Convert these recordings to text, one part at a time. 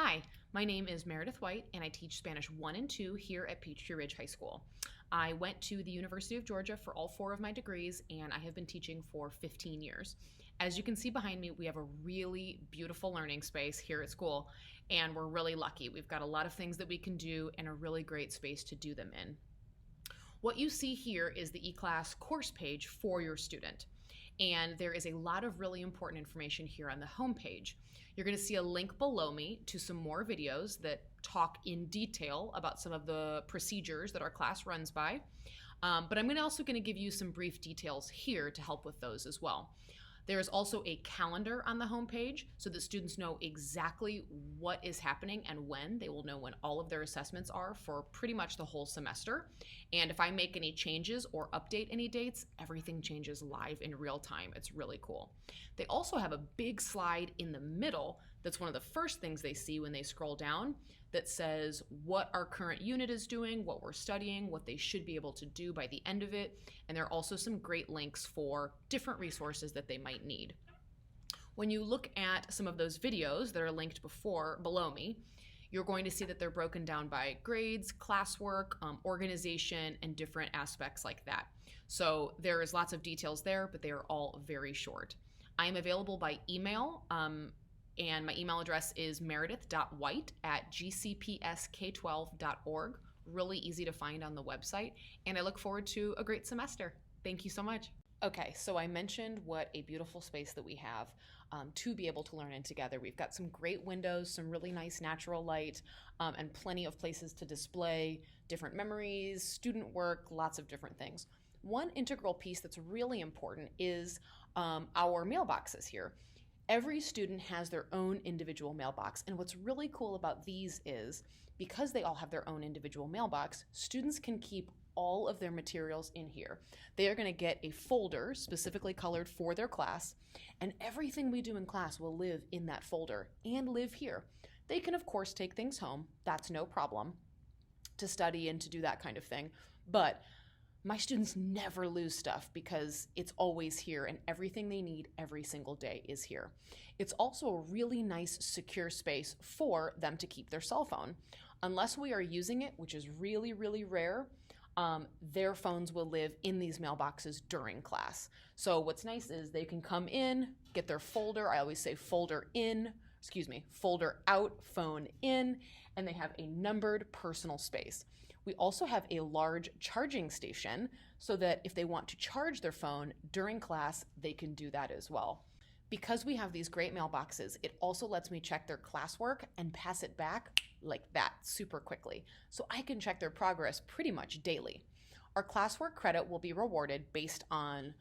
Hi, my name is Meredith White, and I teach Spanish 1 and 2 here at Peachtree Ridge High School. I went to the University of Georgia for all four of my degrees, and I have been teaching for 15 years. As you can see behind me, we have a really beautiful learning space here at school, and we're really lucky. We've got a lot of things that we can do and a really great space to do them in. What you see here is the eClass course page for your student. And there is a lot of really important information here on the home page. You're going to see a link below me to some more videos that talk in detail about some of the procedures that our class runs by. But I'm also going to give you some brief details here to help with those as well. There is also a calendar on the homepage so that students know exactly what is happening and when. They will know when all of their assessments are for pretty much the whole semester. And if I make any changes or update any dates, everything changes live in real time. It's really cool. They also have a big slide in the middle that's one of the first things they see when they scroll down that says what our current unit is doing, what we're studying, what they should be able to do by the end of it. And there are also some great links for different resources that they might need. When you look at some of those videos that are linked below me, you're going to see that they're broken down by grades, classwork, organization, and different aspects like that. So there is lots of details there, but they are all very short. I am available by email, and my email address is meredith.white@gcpsk12.org. Really easy to find on the website, and I look forward to a great semester. Thank you so much. Okay, so I mentioned what a beautiful space that we have to be able to learn in together. We've got some great windows, some really nice natural light, and plenty of places to display different memories, student work, lots of different things. One integral piece that's really important is our mailboxes here. Every student has their own individual mailbox, and what's really cool about these is because they all have their own individual mailbox, students can keep all of their materials in here. They are going to get a folder specifically colored for their class, and everything we do in class will live in that folder and live here. They can, of course, take things home. That's no problem to study and to do that kind of thing, but my students never lose stuff because it's always here and everything they need every single day is here. It's also a really nice secure space for them to keep their cell phone. Unless we are using it, which is really, really rare, their phones will live in these mailboxes during class. So what's nice is they can come in, get their folder. I always say folder out, phone in, and they have a numbered personal space. We also have a large charging station so that if they want to charge their phone during class, they can do that as well. Because we have these great mailboxes, it also lets me check their classwork and pass it back like that super quickly. So I can check their progress pretty much daily. Our classwork credit will be rewarded based on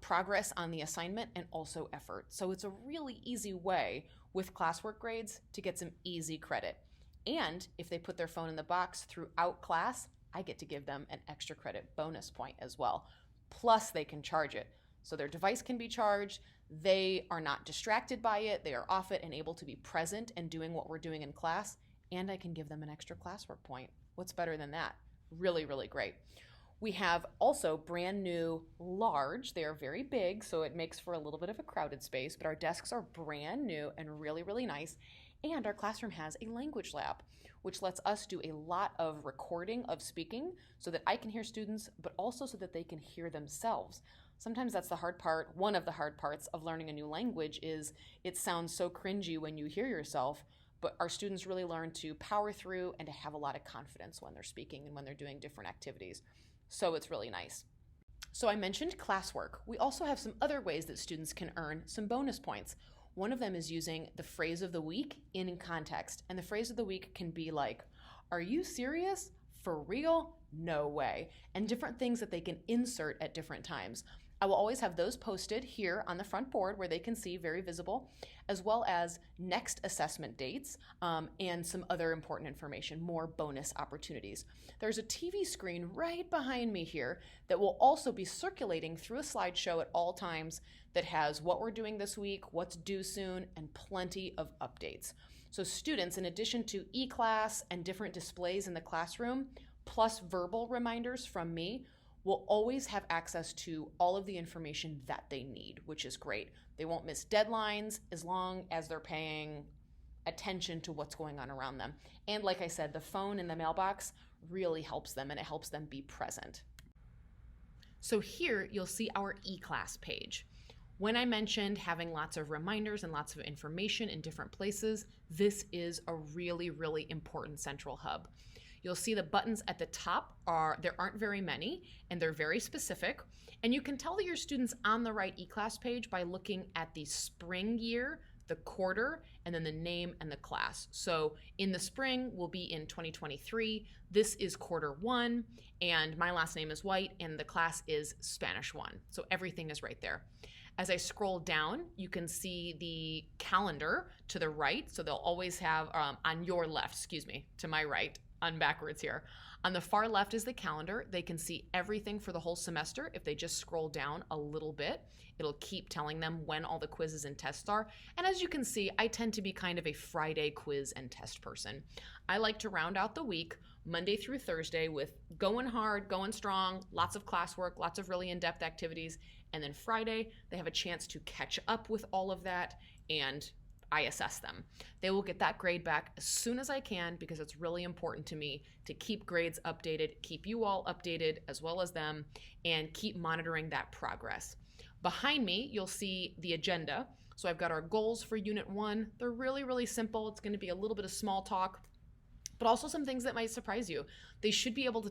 progress on the assignment and also effort. So it's a really easy way with classwork grades to get some easy credit. And if they put their phone in the box throughout class, I get to give them an extra credit bonus point as well. Plus they can charge it. So their device can be charged. They are not distracted by it. They are off it and able to be present and doing what we're doing in class. And I can give them an extra classwork point. What's better than that? Really, really great. We have also brand new large. They are very big, so it makes for a little bit of a crowded space, but our desks are brand new and really, really nice. And our classroom has a language lab, which lets us do a lot of recording of speaking so that I can hear students, but also so that they can hear themselves. Sometimes that's the hard part. One of the hard parts of learning a new language is it sounds so cringy when you hear yourself, but our students really learn to power through and to have a lot of confidence when they're speaking and when they're doing different activities. So it's really nice. So I mentioned classwork. We also have some other ways that students can earn some bonus points. One of them is using the phrase of the week in context. And the phrase of the week can be like, "Are you serious? For real? No way." And different things that they can insert at different times. I will always have those posted here on the front board where they can see, very visible, as well as next assessment dates and some other important information, more bonus opportunities. There's a TV screen right behind me here that will also be circulating through a slideshow at all times that has what we're doing this week, what's due soon, and plenty of updates. So students, in addition to eClass and different displays in the classroom, plus verbal reminders from me, will always have access to all of the information that they need, which is great. They won't miss deadlines as long as they're paying attention to what's going on around them. And like I said, the phone in the mailbox really helps them, and it helps them be present. So here you'll see our eClass page. When I mentioned having lots of reminders and lots of information in different places, this is a really, really important central hub. You'll see the buttons at the top there aren't very many, and they're very specific. And you can tell that your student's on the right eClass page by looking at the spring year, the quarter, and then the name and the class. So in the spring, we'll be in 2023. This is quarter 1, and my last name is White, and the class is Spanish 1. So everything is right there. As I scroll down, you can see the calendar to the right. So they'll always have, on your left, to my right, on backwards here. On the far left is the calendar. They can see everything for the whole semester. If they just scroll down a little bit, it'll keep telling them when all the quizzes and tests are. And as you can see, I tend to be kind of a Friday quiz and test person. I like to round out the week, Monday through Thursday, with going hard, going strong, lots of classwork, lots of really in-depth activities. And then Friday, they have a chance to catch up with all of that, and I assess them. They will get that grade back as soon as I can, because it's really important to me to keep grades updated, keep you all updated as well as them, and keep monitoring that progress. Behind me, you'll see the agenda. So I've got our goals for Unit 1. They're really, really simple. It's going to be a little bit of small talk, but also some things that might surprise you. They should be able to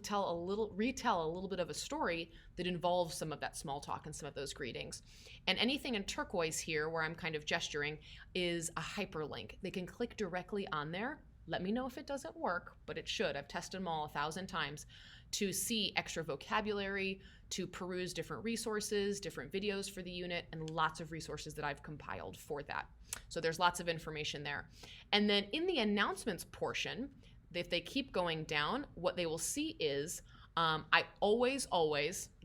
retell a little bit of a story that involves some of that small talk and some of those greetings. And anything in turquoise here, where I'm kind of gesturing, is a hyperlink. They can click directly on there. Let me know if it doesn't work, but it should. I've tested them all 1,000 times to see extra vocabulary, to peruse different resources, different videos for the unit, and lots of resources that I've compiled for that. So there's lots of information there. And then in the announcements portion, if they keep going down, what they will see is, I always,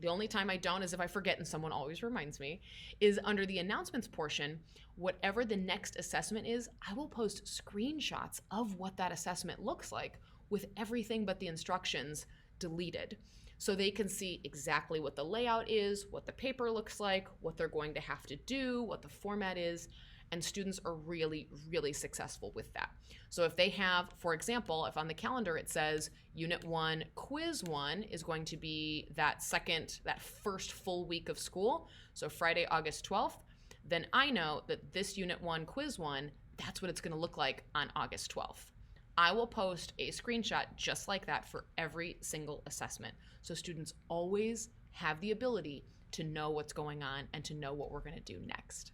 the only time I don't is if I forget and someone always reminds me, is under the announcements portion, whatever the next assessment is, I will post screenshots of what that assessment looks like with everything but the instructions deleted. So they can see exactly what the layout is, what the paper looks like, what they're going to have to do, what the format is, and students are really, really successful with that. So if they have, for example, if on the calendar it says Unit 1, Quiz 1 is going to be that first full week of school, so Friday, August 12th, then I know that this Unit 1, Quiz 1, that's what it's going to look like on August 12th. I will post a screenshot just like that for every single assessment. So students always have the ability to know what's going on and to know what we're going to do next.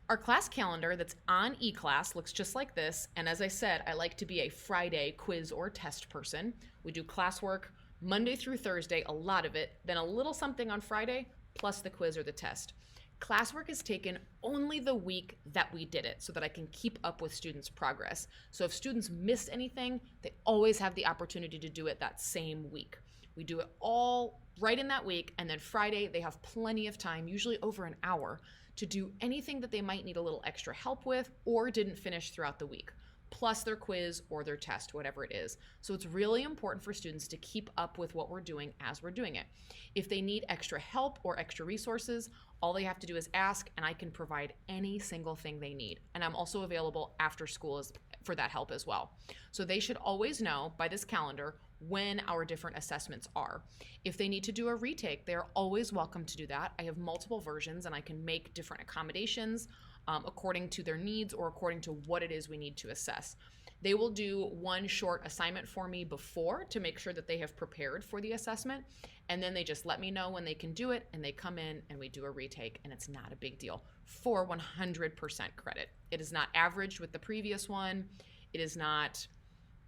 Our class calendar that's on eClass looks just like this, and as I said, I like to be a Friday quiz or test person. We do classwork Monday through Thursday, a lot of it, then a little something on Friday, plus the quiz or the test. Classwork is taken only the week that we did it, so that I can keep up with students' progress. So if students missed anything, they always have the opportunity to do it that same week. We do it all right in that week, and then Friday they have plenty of time, usually over an hour, to do anything that they might need a little extra help with or didn't finish throughout the week, plus their quiz or their test, whatever it is. So it's really important for students to keep up with what we're doing as we're doing it. If they need extra help or extra resources, all they have to do is ask, and I can provide any single thing they need. And I'm also available after school for that help as well. So they should always know by this calendar when our different assessments are. If they need to do a retake, they're always welcome to do that. I have multiple versions, and I can make different accommodations according to their needs or according to what it is we need to assess. They will do one short assignment for me before to make sure that they have prepared for the assessment, and then they just let me know when they can do it, and they come in and we do a retake, and it's not a big deal for 100% credit. It is not averaged with the previous one. It is not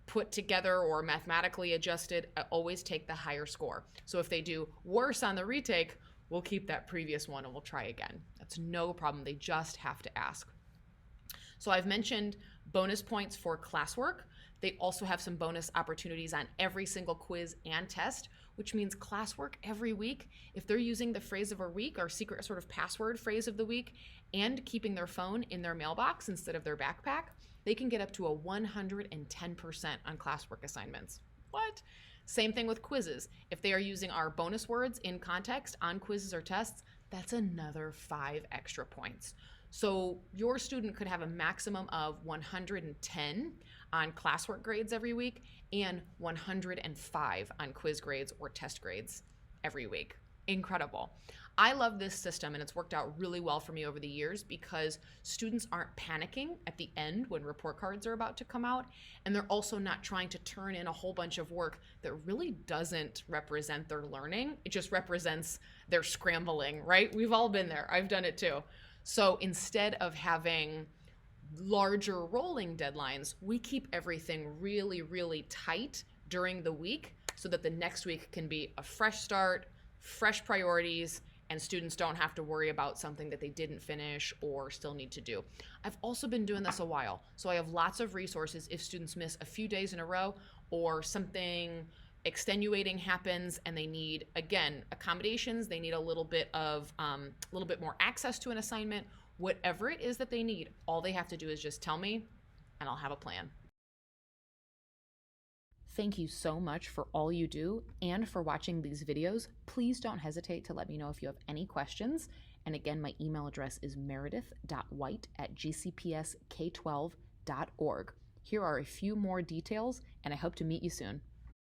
put together or mathematically adjusted. I always take the higher score. So if they do worse on the retake, we'll keep that previous one and we'll try again. That's no problem. They just have to ask. So I've mentioned bonus points for classwork. They also have some bonus opportunities on every single quiz and test, which means classwork every week. If they're using the phrase of a week, our secret sort of password phrase of the week, and keeping their phone in their mailbox instead of their backpack, they can get up to a 110% on classwork assignments. What? Same thing with quizzes. If they are using our bonus words in context on quizzes or tests, that's another 5 extra points. So your student could have a maximum of 110 on classwork grades every week and 105 on quiz grades or test grades every week. Incredible. I love this system, and it's worked out really well for me over the years because students aren't panicking at the end when report cards are about to come out, and they're also not trying to turn in a whole bunch of work that really doesn't represent their learning. It just represents their scrambling, right? We've all been there. I've done it too. So instead of having larger rolling deadlines, we keep everything really, really tight during the week so that the next week can be a fresh start, fresh priorities, and students don't have to worry about something that they didn't finish or still need to do. I've also been doing this a while, so I have lots of resources if students miss a few days in a row or something extenuating happens and they need, again, accommodations, they need a little bit more access to an assignment. Whatever it is that they need, all they have to do is just tell me and I'll have a plan. Thank you so much for all you do and for watching these videos. Please don't hesitate to let me know if you have any questions. And again, my email address is meredith.white@gcpsk12.org. Here are a few more details, and I hope to meet you soon.